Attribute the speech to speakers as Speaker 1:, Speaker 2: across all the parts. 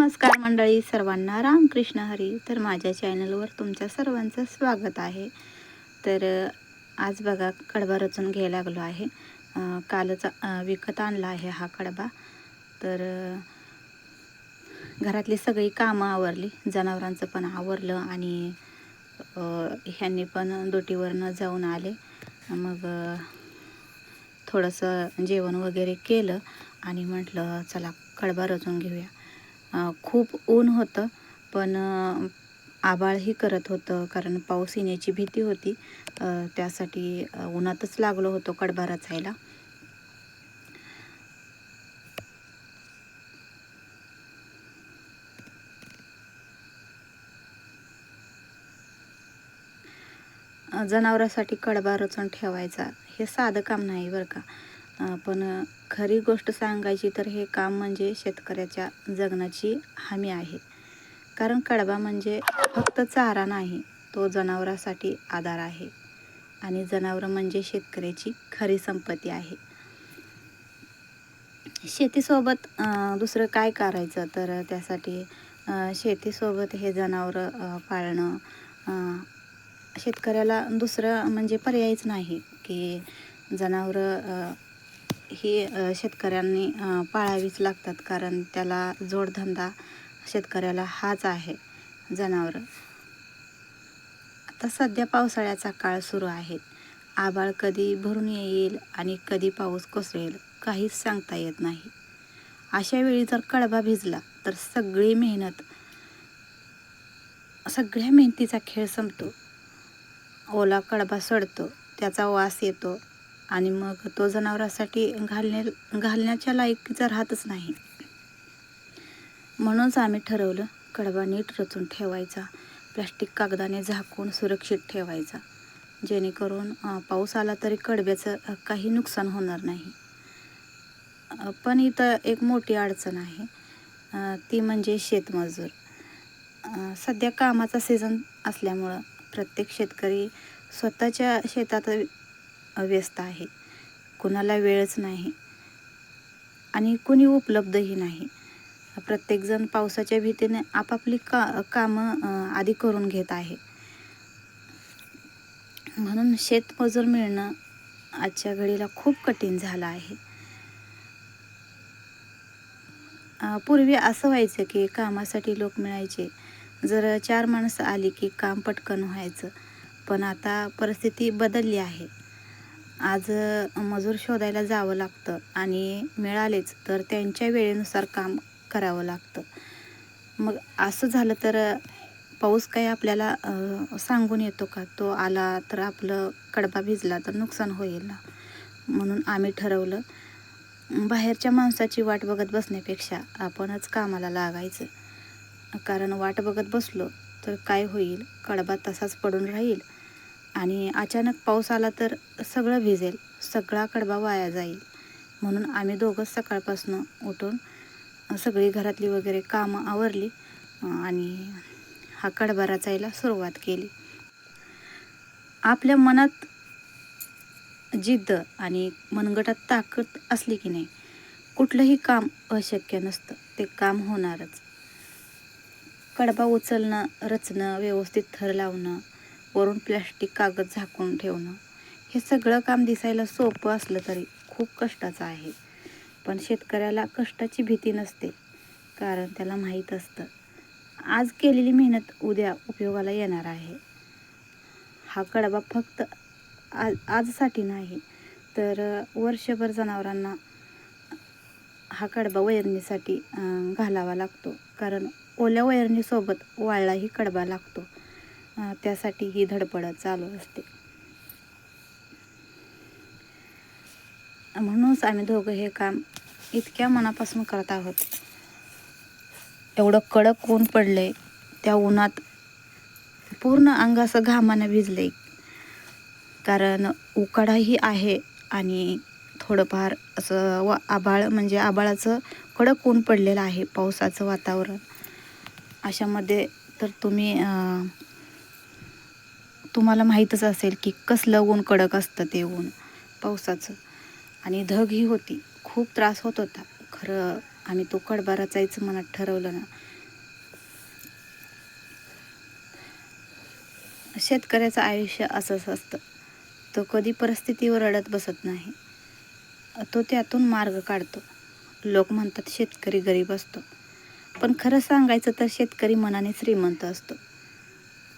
Speaker 1: नमस्कार मंडळी, सर्वांना रामकृष्ण हरी. तर माझ्या चॅनलवर तुमच्या सर्वांचं स्वागत आहे. तर आज बघा कडबा रचून घ्यायला लागलो आहे. कालच विकत आणला आहे हा कडबा. तर घरातली सगळी कामं आवरली, जनावरांचं पण आवरलं आणि ह्यांनी पण ड्युटीवरनं जाऊन आले. मग थोडंसं जेवण वगैरे केलं आणि म्हटलं चला कडबा रचून घेऊया. खूप ऊन होतं, पण आभाळही करत होतं, कारण पाऊस येण्याची भीती होती. त्यासाठी उन्हातच लागलो होतो कडबा रचायला. जनावरांसाठी कडबा रचून ठेवायचा हे साधं काम नाही बरं का. पण खरी गोष्ट सांगायची तर हे काम म्हणजे शेतकऱ्याच्या जगण्याची हमी आहे. कारण कडबा म्हणजे फक्त चारा नाही, तो जनावरांसाठी आधार आहे आणि जनावरं म्हणजे शेतकऱ्याची खरी संपत्ती आहे. शेतीसोबत दुसरं काय करायचं, तर त्यासाठी शेतीसोबत हे जनावरं पाळणं, शेतकऱ्याला दुसरं म्हणजे पर्यायच नाही की जनावरं ही शेतकऱ्यांनी पाळावीच लागतात, कारण त्याला जोडधंदा शेतकऱ्याला हाच आहे जनावरं. आता सध्या पावसाळ्याचा काळ सुरू आहे. आभाळ कधी भरून येईल आणि कधी पाऊस कोसळेल काहीच सांगता येत नाही. अशा वेळी जर कडबा भिजला तर सगळ्या मेहनतीचा खेळ संपतो. ओला कडबा सडतो, त्याचा वास येतो आणि मग तो जनावरांसाठी घालण्याच्या लायकीचा राहतच नाही. म्हणूनच आम्ही ठरवलं कडबा नीट रचून ठेवायचा, प्लास्टिक कागदाने झाकून सुरक्षित ठेवायचा, जेणेकरून पाऊस आला तरी कडब्याचं काही नुकसान होणार नाही. पण इथं एक मोठी अडचण आहे, ती म्हणजे शेतमजूर. सध्या कामाचा सीझन असल्यामुळं प्रत्येक शेतकरी स्वतःच्या शेतात व्यस्त आहे. कुणाला वेळच नाही आणि कुणी उपलब्धही नाही. प्रत्येकजण पावसाच्या भीतीने आपापली कामं आधी करून घेत आहे. म्हणून शेतमजूर मिळणं आजच्या घडीला खूप कठीण झालं आहे. पूर्वी असं व्हायचं की कामासाठी लोक मिळायचे, जर 4 माणसं आली की काम पटकन व्हायचं. पण आता परिस्थिती बदलली आहे. आज मजूर शोधायला जावं लागतं आणि मिळालेच तर त्यांच्या वेळेनुसार काम करावं लागतं. मग असं झालं तर पाऊस काही आपल्याला सांगून येतो का? तो आला तर आपलं कडबा भिजला तर नुकसान होईल ना. म्हणून आम्ही ठरवलं बाहेरच्या माणसाची वाट बघत बसण्यापेक्षा आपणच कामाला लागायचं. कारण वाट बघत बसलो तर काय होईल, कडबा तसाच पडून राहील आणि अचानक पाऊस आला तर सगळं भिजेल, सगळा कडबा वाया जाईल. म्हणून आम्ही दोघंच सकाळपासून उठून सगळी घरातली वगैरे कामं आवरली आणि हा कडबा रचायला सुरुवात केली. आपल्या मनात जिद्द आणि मनगटात ताकद असली की नाही, कुठलंही काम अशक्य नसतं, ते काम होणारच. कडबा उचलणं, रचणं, व्यवस्थित थर लावणं, वरून प्लॅस्टिक कागद झाकून ठेवणं, हे सगळं काम दिसायला सोपं असलं तरी खूप कष्टाचं आहे. पण शेतकऱ्याला कष्टाची भीती नसते, कारण त्याला माहीत असतं आज केलेली मेहनत उद्या उपयोगाला येणार आहे. हा कडबा फक्त आजसाठी नाही, तर वर्षभर जनावरांना हा कडबा वैरणीसाठी घालावा लागतो, कारण ओल्या वैरणीसोबत वाळलाही कडबा लागतो. त्यासाठी ही धडपड चालू असते. म्हणूनच आम्ही दोघं हे काम इतक्या मनापासून करत आहोत. एवढं कडक ऊन पडलंय, त्या उन्हात पूर्ण अंग असं घामानं भिजलंय, कारण उकाडाही आहे आणि थोडंफार असं आभाळ म्हणजे आभाळाचं कडक ऊन पडलेलं आहे, पावसाचं वातावरण. अशामध्ये तर तुम्हाला माहीतच असेल की कसलं ऊन कडक असतं ते ऊन पावसाचं. आणि धगही होती, खूप त्रास होत होता. खरं आम्ही तो कडबा रचायचं मनात ठरवलं ना, शेतकऱ्याचं आयुष्य असंच असतं. तो कधी परिस्थितीवर रडत बसत नाही. तो त्यातून मार्ग काढतो. लोक म्हणतात शेतकरी गरीब असतो, पण खरं सांगायचं तर शेतकरी मनाने श्रीमंत असतो.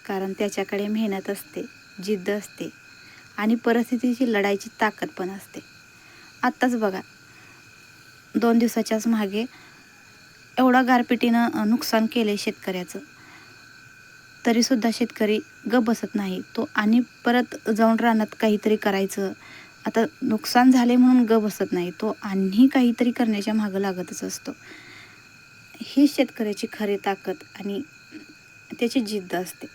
Speaker 1: कारण त्याच्याकडे मेहनत असते, जिद्द असते आणि परिस्थितीची लढायची ताकद पण असते. आत्ताच बघा, 2 दिवसाच्याच मागे एवढा गारपिटीनं नुकसान केलं आहे शेतकऱ्याचं, तरीसुद्धा शेतकरी गप बसत नाही. तो आणि परत जाऊन रानात काहीतरी करायचं. आता नुकसान झाले म्हणून गप बसत नाही. तो आणि काहीतरी करण्याच्या मागं लागतच असतो. ही शेतकऱ्याची खरी ताकद आणि त्याची जिद्द असते.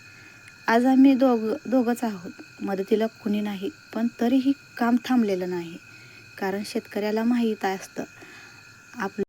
Speaker 1: आज आम्ही दोघंच आहोत. मदतीला कुणी नाही, पण तरीही काम थांबलेलं नाही. कारण शेतकऱ्याला माहीत असतं आपलं